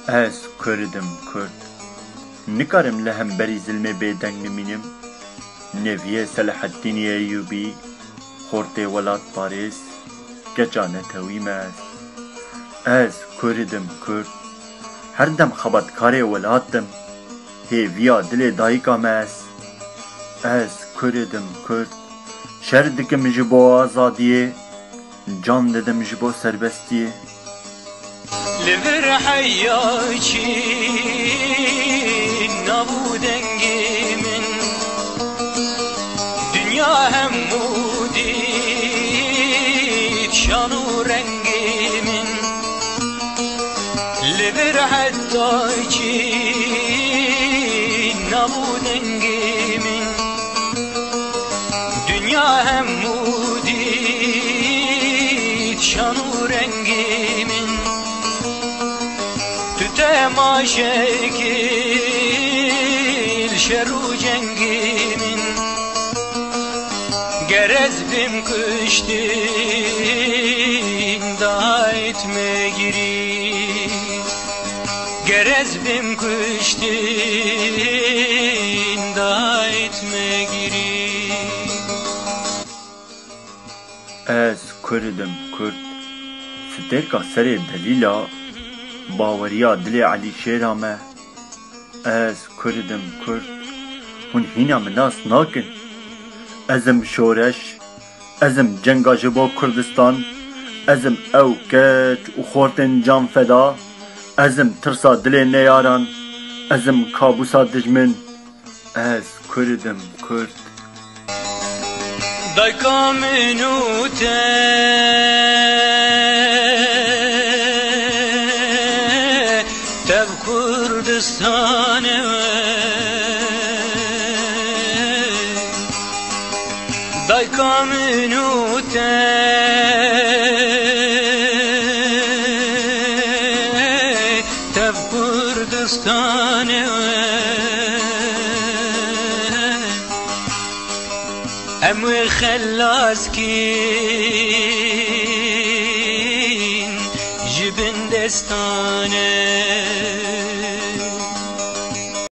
Ez Kurdim Kurd. Nikarim li hemberî zilmê bêdeng nimînim. Neviye Selaheddînî Eyyûbî, xortê welat Parêz, keça netewî me ez. Ez Kurdim Kurd. Her dem xebatkarê welatim, hêviya dilê dayîka me ez. Ez Kurdim Kurd. Şer dikim ji bo azadiyê, can didim ji bo serbestiyê. Li vir heyyaçî nabû dengê min, dünya hemû dît şan û rengê min. Li vir heyyaçî nabû dengê min, dünya hemû dît şan û rengê min. Temaşekil şeru cengimin, gerez bim kıştin daha etme giri, gerez bim kıştin daha etme giri. Ez Kurdim Kurd. Stêrka serê delîla baweriya dilê Elîşêra me. Ez Kurdim Kurd. Hûn hîna min nas nakin. Ezim şoreş, ezim cenga ji bo Kurdistan, ezim ew keç û xortên can feda, ezim tirsa dilê neyaran, ezim kabûsa dijmin. Ez Kurdim Kurd. Dayka min û te tev Kurdistanê we, dayka min û te tev Kurdistanê we. Em wê xelas kîn ji bin destanê.